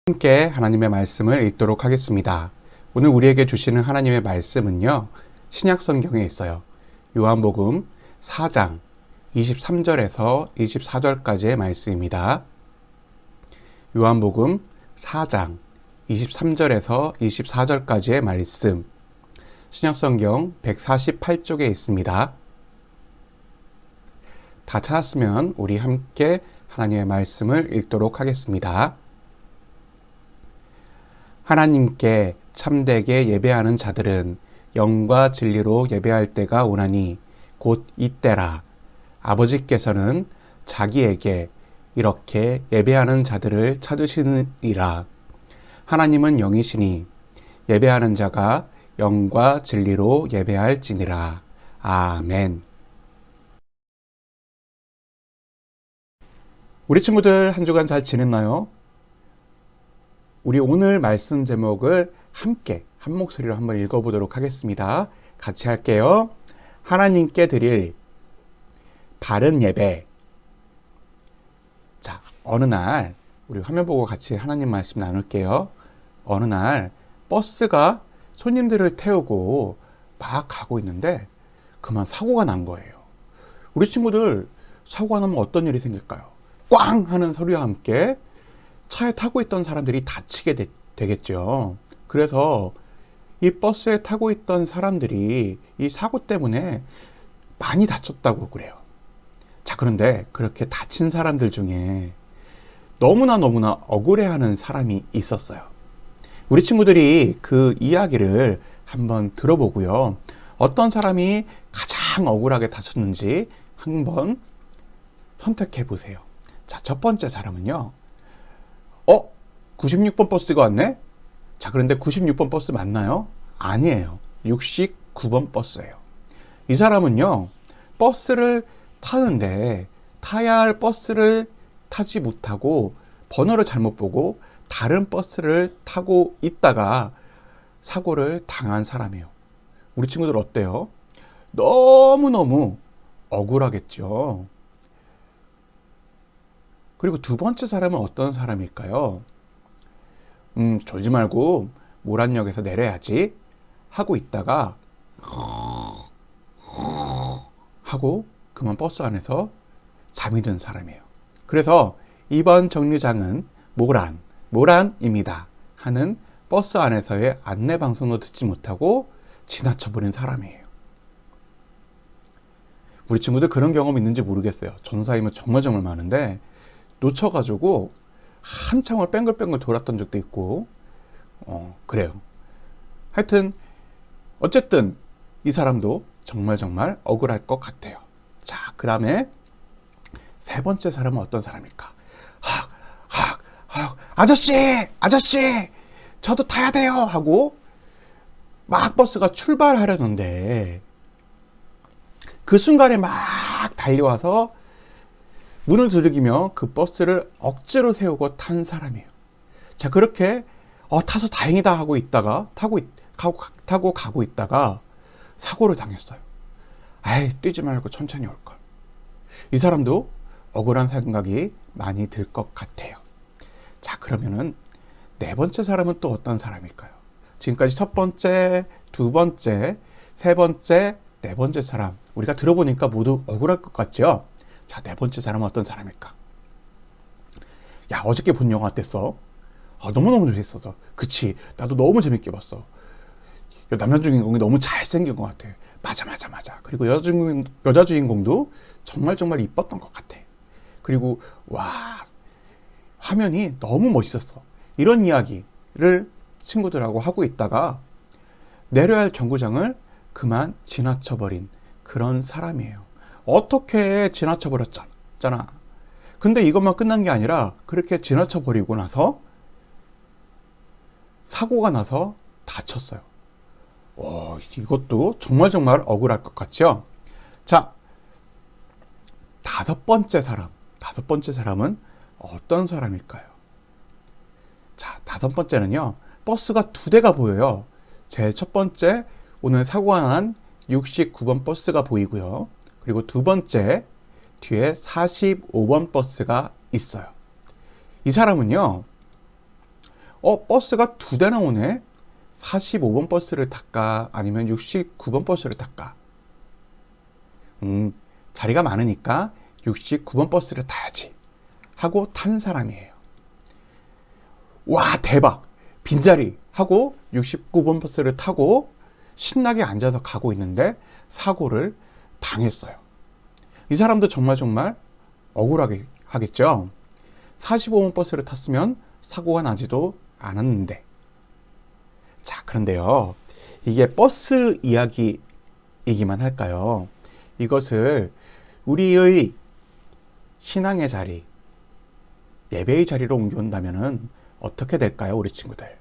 함께 하나님의 말씀을 읽도록 하겠습니다. 오늘 우리에게 주시는 하나님의 말씀은요, 신약 성경에 있어요. 요한복음 4장 23절에서 24절까지의 말씀입니다. 요한복음 4장 23절에서 24절까지의 말씀, 신약 성경 148쪽에 있습니다. 다 찾았으면 우리 함께 하나님의 말씀을 읽도록 하겠습니다. 하나님께 참되게 예배하는 자들은 영과 진리로 예배할 때가 오나니 곧 이때라. 아버지께서는 자기에게 이렇게 예배하는 자들을 찾으시느니라. 하나님은 영이시니 예배하는 자가 영과 진리로 예배할지니라. 아멘. 우리 친구들 한 주간 잘 지냈나요? 우리 오늘 말씀 제목을 함께 한 목소리로 한번 읽어보도록 하겠습니다. 같이 할게요. 하나님께 드릴 바른 예배. 자, 어느 날 우리 화면 보고 같이 하나님 말씀 나눌게요. 어느 날 버스가 손님들을 태우고 막 가고 있는데 그만 사고가 난 거예요. 우리 친구들 사고가 나면 어떤 일이 생길까요? 꽝 하는 소리와 함께 차에 타고 있던 사람들이 다치게 되겠죠. 그래서 이 버스에 타고 있던 사람들이 이 사고 때문에 많이 다쳤다고 그래요. 자, 그런데 그렇게 다친 사람들 중에 너무나 억울해하는 사람이 있었어요. 우리 친구들이 그 이야기를 한번 들어보고요. 어떤 사람이 가장 억울하게 다쳤는지 한번 선택해 보세요. 자, 첫 번째 사람은요. 96번 버스가 왔네? 자, 그런데 96번 버스 맞나요? 아니에요. 69번 버스예요. 이 사람은요, 버스를 타는데 타야 할 버스를 타지 못하고 번호를 잘못 보고 다른 버스를 타고 있다가 사고를 당한 사람이에요. 우리 친구들 어때요? 너무너무 억울하겠죠. 그리고 두 번째 사람은 어떤 사람일까요? 졸지 말고 모란역에서 내려야지 하고 있다가 하고 그만 버스 안에서 잠이 든 사람이에요. 그래서 이번 정류장은 모란입니다 하는 버스 안에서의 안내 방송도 듣지 못하고 지나쳐버린 사람이에요. 우리 친구들 그런 경험 있는지 모르겠어요. 전사이면 정말 많은데 놓쳐가지고 한참을 뺑글뺑글 돌았던 적도 있고 그래요. 하여튼 어쨌든 이 사람도 정말 억울할 것 같아요. 자, 그 다음에 세 번째 사람은 어떤 사람일까? 아저씨 저도 타야 돼요 하고 막 버스가 출발하려는데 그 순간에 막 달려와서 문을 두들기며 그 버스를 억지로 세우고 탄 사람이에요. 자, 그렇게 타서 다행이다 하고 있다가 타고 가고 있다가 사고를 당했어요. 뛰지 말고 천천히 올걸. 이 사람도 억울한 생각이 많이 들 것 같아요. 자, 그러면은 네 번째 사람은 또 어떤 사람일까요? 지금까지 첫 번째, 두 번째, 세 번째, 네 번째 사람 우리가 들어보니까 모두 억울할 것 같죠? 자, 네 번째 사람은 어떤 사람일까? 야, 어저께 본 영화 어땠어? 너무너무 재밌었어. 그치, 나도 너무 재밌게 봤어. 남자 주인공이 너무 잘생긴 것 같아. 맞아. 그리고 여자 주인공도 정말 이뻤던 것 같아. 그리고 와, 화면이 너무 멋있었어. 이런 이야기를 친구들하고 하고 있다가 내려야 할 정류장을 그만 지나쳐버린 그런 사람이에요. 어떻게 지나쳐버렸잖아. 근데 이것만 끝난 게 아니라 그렇게 지나쳐버리고 나서 사고가 나서 다쳤어요. 이것도 정말 억울할 것 같죠? 자, 다섯 번째 사람은 어떤 사람일까요? 자, 다섯 번째는요, 버스가 두 대가 보여요. 제일 첫 번째, 오늘 사고가 난 69번 버스가 보이고요. 그리고 두 번째, 뒤에 45번 버스가 있어요. 이 사람은요, 버스가 2대나 오네? 45번 버스를 탈까? 아니면 69번 버스를 탈까? 자리가 많으니까 69번 버스를 타야지 하고 탄 사람이에요. 와, 대박! 빈자리! 하고 69번 버스를 타고 신나게 앉아서 가고 있는데 사고를 당했어요. 이 사람도 정말 억울하게 하겠죠. 45번 버스를 탔으면 사고가 나지도 않았는데. 자, 그런데요, 이게 버스 이야기이기만 할까요? 이것을 우리의 신앙의 자리, 예배의 자리로 옮겨온다면 어떻게 될까요, 우리 친구들?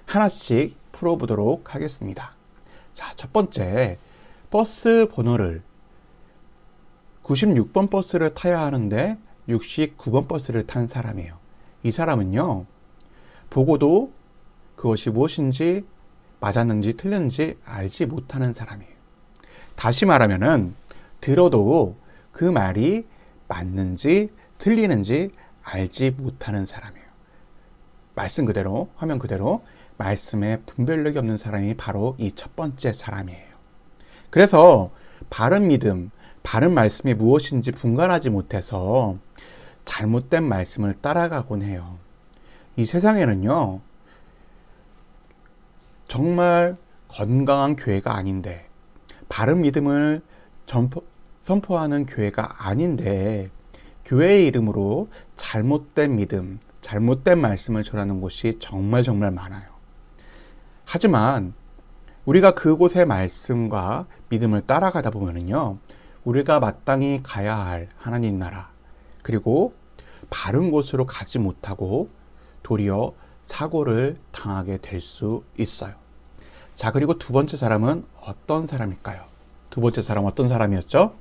하나씩 풀어보도록 하겠습니다. 자, 첫 번째, 버스 번호를 96번 버스를 타야 하는데 69번 버스를 탄 사람이에요. 이 사람은요, 보고도 그것이 무엇인지 맞았는지 틀렸는지 알지 못하는 사람이에요. 다시 말하면은 들어도 그 말이 맞는지 틀리는지 알지 못하는 사람이에요. 말씀 그대로, 화면 그대로 말씀에 분별력이 없는 사람이 바로 이 첫 번째 사람이에요. 그래서 바른 믿음, 바른 말씀이 무엇인지 분간하지 못해서 잘못된 말씀을 따라가곤 해요. 이 세상에는요, 정말 건강한 교회가 아닌데, 바른 믿음을 선포하는 교회가 아닌데, 교회의 이름으로 잘못된 믿음, 잘못된 말씀을 전하는 곳이 정말 많아요. 하지만 우리가 그곳의 말씀과 믿음을 따라가다 보면은요, 우리가 마땅히 가야 할 하나님 나라, 그리고 바른 곳으로 가지 못하고 도리어 사고를 당하게 될 수 있어요. 자, 그리고 두 번째 사람은 어떤 사람일까요? 두 번째 사람 어떤 사람이었죠?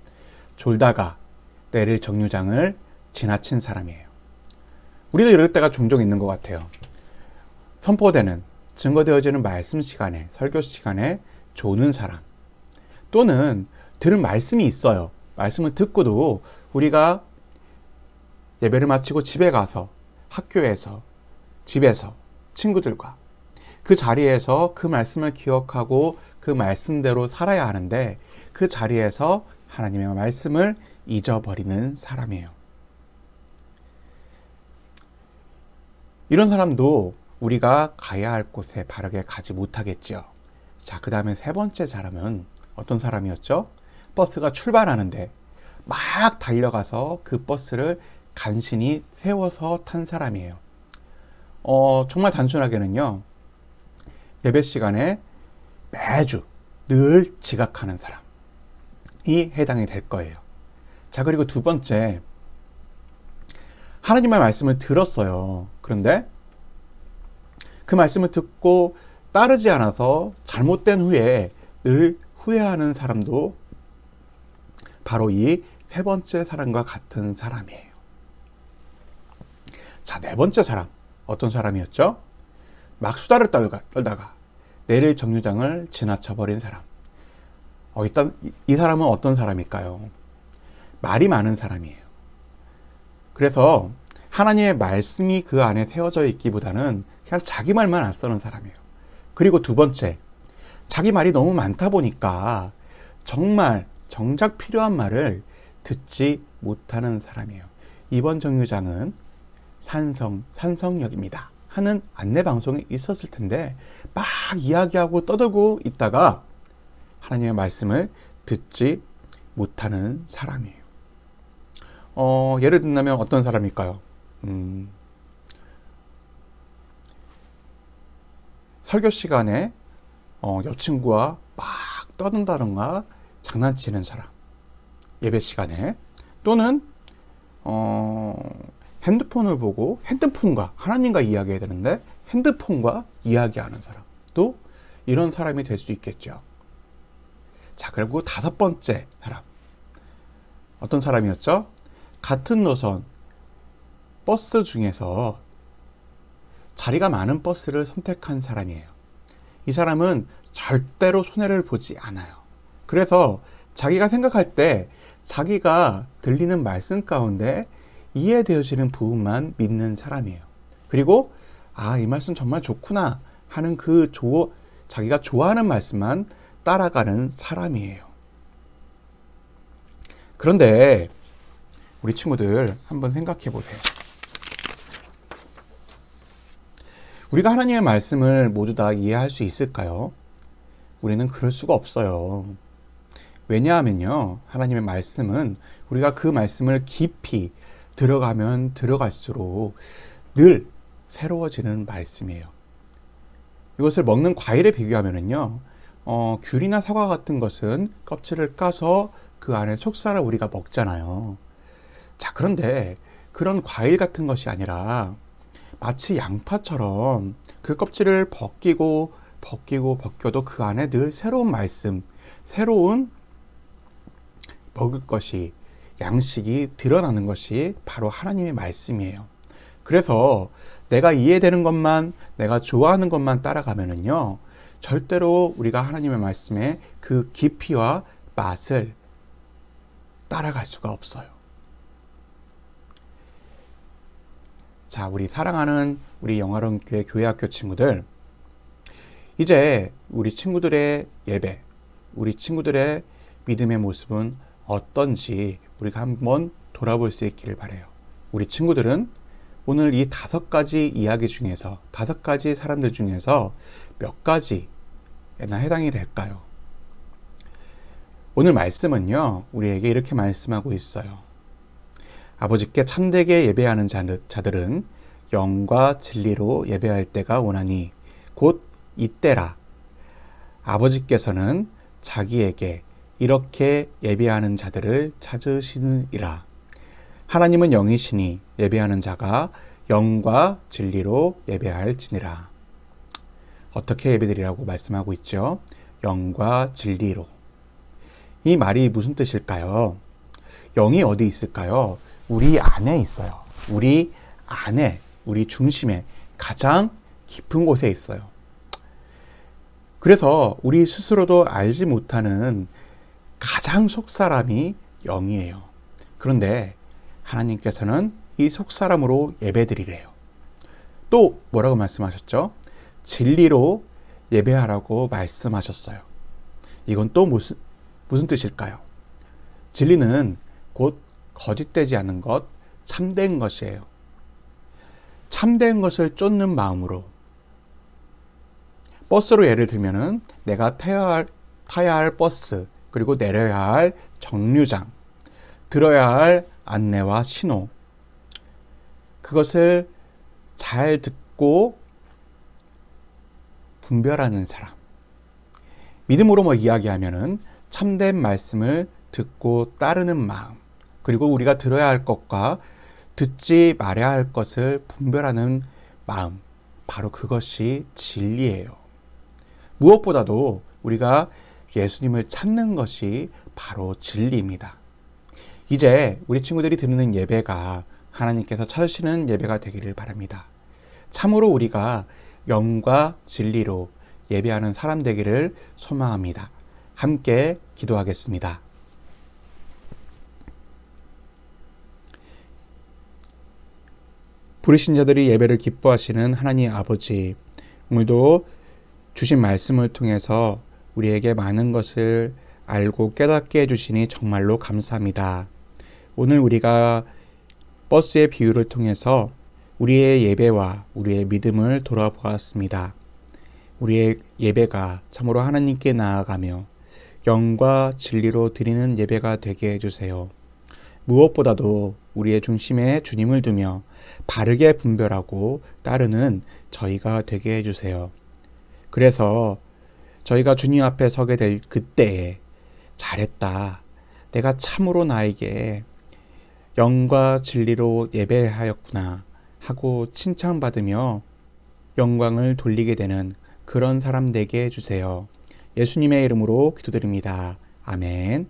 졸다가 내릴 정류장을 지나친 사람이에요. 우리도 이럴 때가 종종 있는 것 같아요. 선포되는, 증거되어지는 말씀 시간에, 설교 시간에 조는 사람, 또는 들은 말씀이 있어요. 말씀을 듣고도 우리가 예배를 마치고 집에 가서, 학교에서, 집에서, 친구들과 그 자리에서 그 말씀을 기억하고 그 말씀대로 살아야 하는데, 그 자리에서 하나님의 말씀을 잊어버리는 사람이에요. 이런 사람도 우리가 가야 할 곳에 바르게 가지 못하겠죠. 자, 그 다음에 세 번째 사람은 어떤 사람이었죠? 버스가 출발하는데 막 달려가서 그 버스를 간신히 세워서 탄 사람이에요. 정말 단순하게는요, 예배 시간에 매주 늘 지각하는 사람이 해당이 될 거예요. 자, 그리고 두 번째, 하나님의 말씀을 들었어요. 그런데 그 말씀을 듣고 따르지 않아서 잘못된 후에 늘 후회하는 사람도 바로 이 세 번째 사람과 같은 사람이에요. 자, 네 번째 사람 어떤 사람이었죠? 막 수다를 떨다가 내릴 정류장을 지나쳐 버린 사람. 일단 이 사람은 어떤 사람일까요? 말이 많은 사람이에요. 그래서 하나님의 말씀이 그 안에 세워져 있기보다는 그냥 자기 말만 안 쓰는 사람이에요. 그리고 두 번째, 자기 말이 너무 많다 보니까 정작 필요한 말을 듣지 못하는 사람이에요. 이번 정류장은 산성역입니다 하는 안내 방송이 있었을 텐데 막 이야기하고 떠들고 있다가 하나님의 말씀을 듣지 못하는 사람이에요. 예를 든다면 어떤 사람일까요? 설교 시간에 여친구와 막 떠든다던가 장난치는 사람, 예배 시간에, 또는 핸드폰을 보고 핸드폰과 하나님과 이야기해야 되는데 핸드폰과 이야기하는 사람, 또 이런 사람이 될 수 있겠죠. 자, 그리고 다섯 번째 사람 어떤 사람이었죠? 같은 노선 버스 중에서 자리가 많은 버스를 선택한 사람이에요. 이 사람은 절대로 손해를 보지 않아요. 그래서 자기가 생각할 때 자기가 들리는 말씀 가운데 이해되어지는 부분만 믿는 사람이에요. 그리고 이 말씀 정말 좋구나 하는 자기가 좋아하는 말씀만 따라가는 사람이에요. 그런데 우리 친구들 한번 생각해 보세요. 우리가 하나님의 말씀을 모두 다 이해할 수 있을까요? 우리는 그럴 수가 없어요. 왜냐하면요, 하나님의 말씀은 우리가 그 말씀을 깊이 들어가면 들어갈수록 늘 새로워지는 말씀이에요. 이것을 먹는 과일에 비교하면요, 귤이나 사과 같은 것은 껍질을 까서 그 안에 속살을 우리가 먹잖아요. 자, 그런데 그런 과일 같은 것이 아니라 마치 양파처럼 그 껍질을 벗기고 벗겨도 그 안에 늘 새로운 말씀, 새로운 먹을 것이, 양식이 드러나는 것이 바로 하나님의 말씀이에요. 그래서 내가 이해되는 것만, 내가 좋아하는 것만 따라가면은요, 절대로 우리가 하나님의 말씀의 그 깊이와 맛을 따라갈 수가 없어요. 자, 우리 사랑하는 우리 영화로운 교회 교회학교 친구들, 이제 우리 친구들의 예배, 우리 친구들의 믿음의 모습은 어떤지 우리가 한번 돌아볼 수 있기를 바라요. 우리 친구들은 오늘 이 5가지 이야기 중에서, 5가지 사람들 중에서 몇 가지에나 해당이 될까요? 오늘 말씀은요, 우리에게 이렇게 말씀하고 있어요. 아버지께 참되게 예배하는 자들은 영과 진리로 예배할 때가 오나니 곧 이때라. 아버지께서는 자기에게 이렇게 예배하는 자들을 찾으시느니라. 하나님은 영이시니 예배하는 자가 영과 진리로 예배할지니라. 어떻게 예배드리라고 말씀하고 있죠? 영과 진리로. 이 말이 무슨 뜻일까요? 영이 어디 있을까요? 우리 안에 있어요. 우리 안에, 우리 중심에 가장 깊은 곳에 있어요. 그래서 우리 스스로도 알지 못하는 가장 속사람이 영이에요. 그런데 하나님께서는 이 속사람으로 예배드리래요. 또 뭐라고 말씀하셨죠? 진리로 예배하라고 말씀하셨어요. 이건 또 무슨 뜻일까요? 진리는 곧 거짓되지 않은 것, 참된 것이에요. 참된 것을 쫓는 마음으로, 버스로 예를 들면은 내가 타야 할 버스, 그리고 내려야 할 정류장, 들어야 할 안내와 신호, 그것을 잘 듣고 분별하는 사람. 믿음으로 이야기하면은 참된 말씀을 듣고 따르는 마음, 그리고 우리가 들어야 할 것과 듣지 말아야 할 것을 분별하는 마음, 바로 그것이 진리예요. 무엇보다도 우리가 예수님을 찾는 것이 바로 진리입니다. 이제 우리 친구들이 드리는 예배가 하나님께서 찾으시는 예배가 되기를 바랍니다. 참으로 우리가 영과 진리로 예배하는 사람 되기를 소망합니다. 함께 기도하겠습니다. 부르신 자들이 예배를 기뻐하시는 하나님 아버지, 오늘도 주신 말씀을 통해서 우리에게 많은 것을 알고 깨닫게 해주시니 정말로 감사합니다. 오늘 우리가 버스의 비유를 통해서 우리의 예배와 우리의 믿음을 돌아보았습니다. 우리의 예배가 참으로 하나님께 나아가며 영과 진리로 드리는 예배가 되게 해주세요. 무엇보다도 우리의 중심에 주님을 두며 바르게 분별하고 따르는 저희가 되게 해주세요. 그래서 저희가 주님 앞에 서게 될 그때에 잘했다. 내가 참으로 나에게 영과 진리로 예배하였구나 하고 칭찬받으며 영광을 돌리게 되는 그런 사람 되게 해주세요. 예수님의 이름으로 기도드립니다. 아멘.